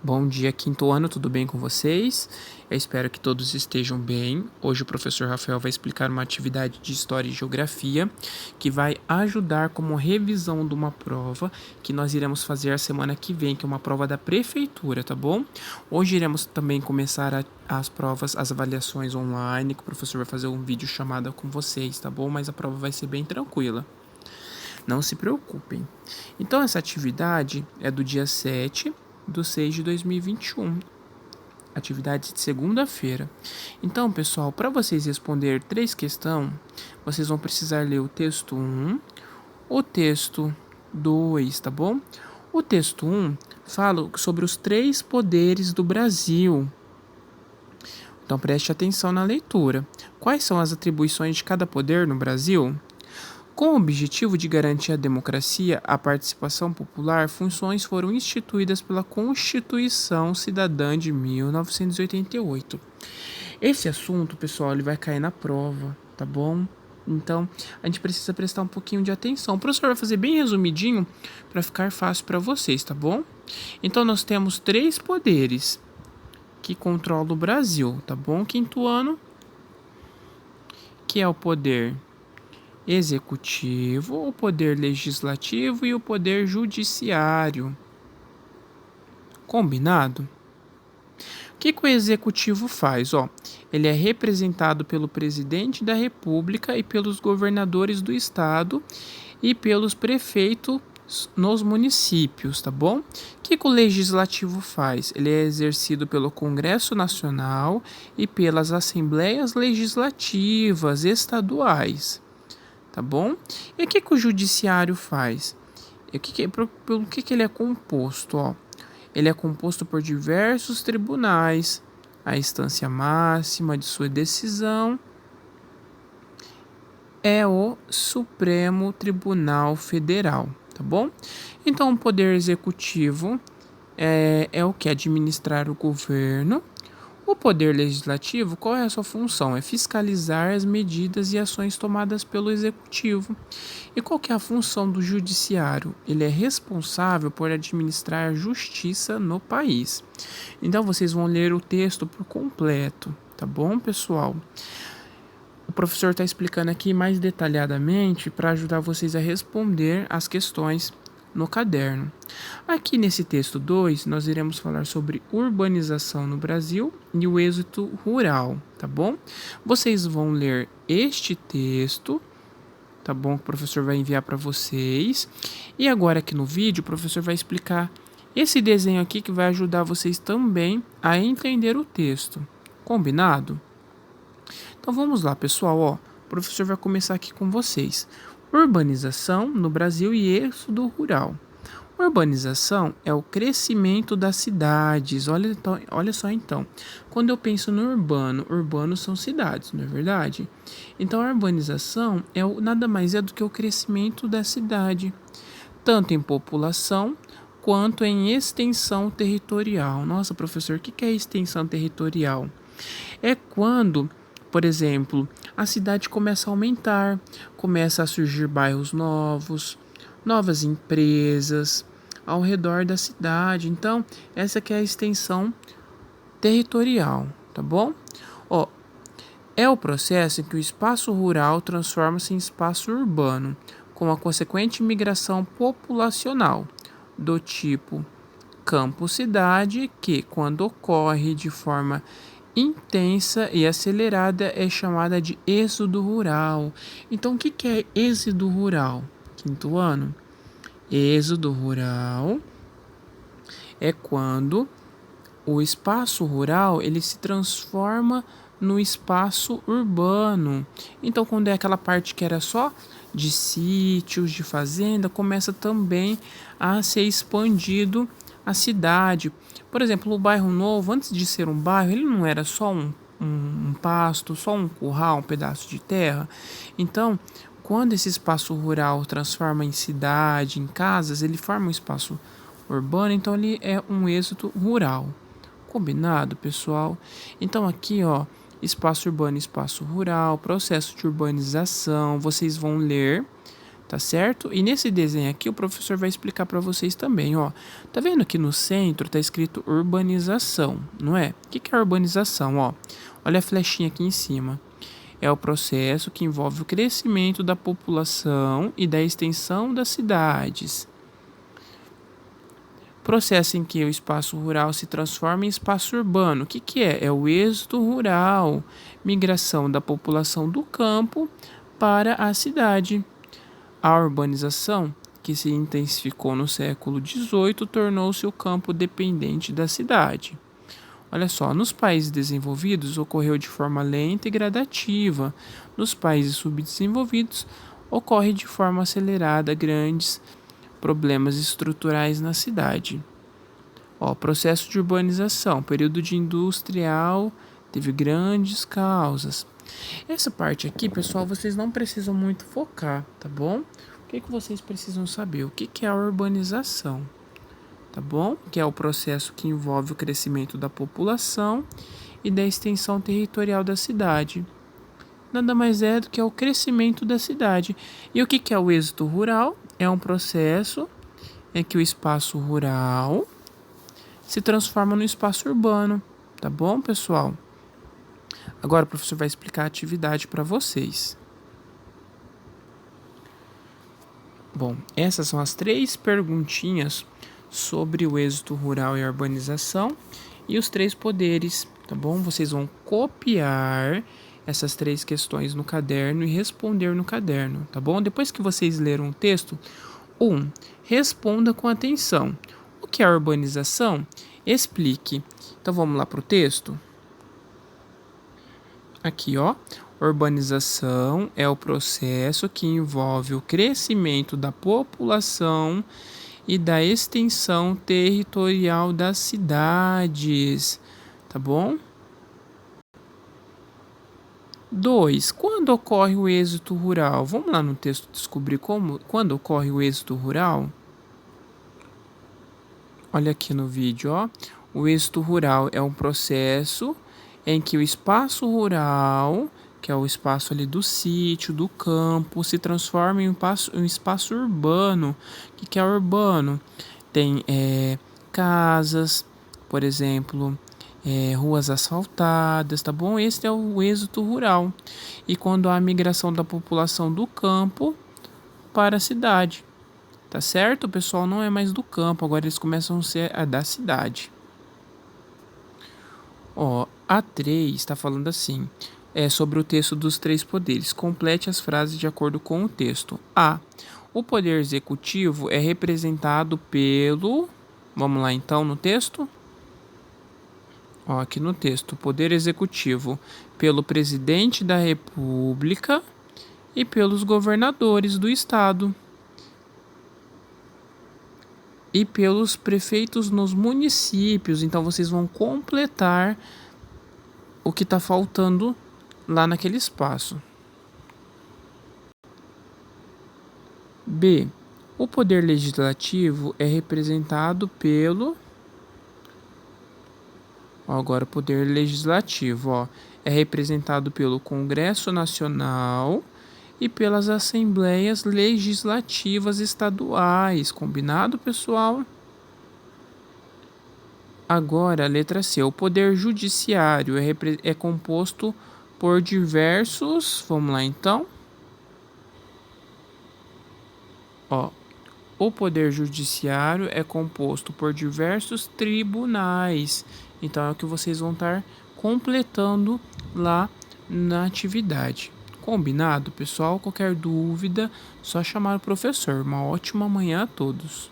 Bom dia, quinto ano, tudo bem com vocês? Eu espero que todos estejam bem. Hoje o professor Rafael vai explicar uma atividade de História e Geografia que vai ajudar como revisão de uma prova que nós iremos fazer a semana que vem, que é uma prova da prefeitura, tá bom? Hoje iremos também começar as provas, as avaliações online, que o professor vai fazer um vídeo chamada com vocês, tá bom? Mas a prova vai ser bem tranquila. Não se preocupem. Então, essa atividade é do dia 7/6/2021. Atividade de segunda-feira. Então, pessoal, para vocês responder 3 questões, vocês vão precisar ler o texto 1, o texto 2, tá bom? O texto 1 fala sobre os 3 poderes do Brasil. Então, preste atenção na leitura. Quais são as atribuições de cada poder no Brasil? Com o objetivo de garantir a democracia, a participação popular, funções foram instituídas pela Constituição Cidadã de 1988. Esse assunto, pessoal, ele vai cair na prova, tá bom? Então, a gente precisa prestar um pouquinho de atenção. O professor vai fazer bem resumidinho para ficar fácil para vocês, tá bom? Então, nós temos 3 poderes que controlam o Brasil, tá bom? Quinto ano, que é o poder executivo, o poder legislativo e o poder judiciário. Combinado? O que o executivo faz? Ele é representado pelo presidente da República e pelos governadores do estado e pelos prefeitos nos municípios, tá bom? O que o legislativo faz? Ele é exercido pelo Congresso Nacional e pelas assembleias legislativas estaduais. Tá bom? E o que o judiciário faz? Pelo que ele é composto? Ele é composto por diversos tribunais. A instância máxima de sua decisão é o Supremo Tribunal Federal, tá bom? Então, o poder executivo é o que? Administrar o governo. O poder legislativo, qual é a sua função? É fiscalizar as medidas e ações tomadas pelo executivo. E qual que é a função do judiciário? Ele é responsável por administrar a justiça no país. Então vocês vão ler o texto por completo, tá bom, pessoal? O professor está explicando aqui mais detalhadamente para ajudar vocês a responder as questões no caderno. Aqui nesse texto 2, nós iremos falar sobre urbanização no Brasil e o êxito rural, tá bom? Vocês vão ler este texto, tá bom? Que o professor vai enviar para vocês. E agora aqui no vídeo, o professor vai explicar esse desenho aqui que vai ajudar vocês também a entender o texto. Combinado? Então vamos lá, pessoal, o professor vai começar aqui com vocês. Urbanização no Brasil e êxodo rural. Urbanização é o crescimento das cidades. Olha só então. Quando eu penso no urbano, urbanos são cidades, não é verdade? Então a urbanização nada mais é do que o crescimento da cidade, tanto em população quanto em extensão territorial. Nossa, professor, o que é extensão territorial? É quando, por exemplo, a cidade começa a aumentar, começa a surgir bairros novos, novas empresas ao redor da cidade. Então, essa que é a extensão territorial, tá bom? É o processo em que o espaço rural transforma-se em espaço urbano, com a consequente migração populacional do tipo campo-cidade, que, quando ocorre de forma intensa e acelerada, é chamada de êxodo rural. Então, o que é êxodo rural? Quinto ano. Êxodo rural é quando o espaço rural ele se transforma no espaço urbano. Então, quando é aquela parte que era só de sítios, de fazenda, começa também a ser expandido a cidade. Por exemplo, o bairro novo, antes de ser um bairro, ele não era só um pasto, só um curral, um pedaço de terra. Então, quando esse espaço rural transforma em cidade, em casas, ele forma um espaço urbano, então ele é um êxodo rural. Combinado, pessoal? Então aqui, espaço urbano, espaço rural, processo de urbanização, vocês vão ler, tá certo? E nesse desenho aqui o professor vai explicar para vocês também, ó. Tá vendo aqui no centro tá escrito urbanização, não é? O que que é urbanização, ó? Olha a flechinha aqui em cima. É o processo que envolve o crescimento da população e da extensão das cidades. Processo em que o espaço rural se transforma em espaço urbano. O que que é? É o êxodo rural, migração da população do campo para a cidade. A urbanização, que se intensificou no século XVIII, tornou-se o campo dependente da cidade. Olha só, nos países desenvolvidos ocorreu de forma lenta e gradativa. Nos países subdesenvolvidos ocorre de forma acelerada, grandes problemas estruturais na cidade. Ó, processo de urbanização, período de industrial, teve grandes causas. Essa parte aqui, pessoal, vocês não precisam muito focar, tá bom? O que que vocês precisam saber? O que que é a urbanização, tá bom? Que é o processo que envolve o crescimento da população e da extensão territorial da cidade. Nada mais é do que o crescimento da cidade. E o que que é o êxodo rural? É um processo em que o espaço rural se transforma no espaço urbano, tá bom, pessoal? Agora o professor vai explicar a atividade para vocês. Bom, essas são as 3 perguntinhas sobre o êxodo rural e a urbanização e os 3 poderes, tá bom? Vocês vão copiar essas 3 questões no caderno e responder no caderno, tá bom? Depois que vocês leram o texto, 1. Responda com atenção. O que é a urbanização? Explique. Então vamos lá para o texto? Aqui, ó. Urbanização é o processo que envolve o crescimento da população e da extensão territorial das cidades, tá bom? 2. Quando ocorre o êxodo rural? Vamos lá no texto descobrir quando ocorre o êxodo rural? Olha aqui no vídeo, ó. O êxodo rural é um processo em que o espaço rural, que é o espaço ali do sítio, do campo, se transforma em um espaço urbano. O que é urbano? Tem casas, por exemplo, ruas asfaltadas, tá bom? Esse é o êxodo rural. E quando há a migração da população do campo para a cidade, tá certo? O pessoal não é mais do campo, agora eles começam a ser da cidade. Ó, a 3 está falando assim, sobre o texto dos 3 poderes. Complete as frases de acordo com o texto. A. O poder executivo é representado pelo... Vamos lá então no texto? Ó, aqui no texto. O poder executivo pelo presidente da República e pelos governadores do estado. E pelos prefeitos nos municípios. Então vocês vão completar o que está faltando lá naquele espaço. B. O poder legislativo é representado pelo... Ó, agora o poder legislativo, ó, é representado pelo Congresso Nacional e pelas Assembleias Legislativas Estaduais. Combinado, pessoal? Agora, a letra C. O poder judiciário é composto por diversos... Vamos lá, então. Ó, o poder judiciário é composto por diversos tribunais. Então, é o que vocês vão estar completando lá na atividade. Combinado, pessoal? Qualquer dúvida, só chamar o professor. Uma ótima manhã a todos.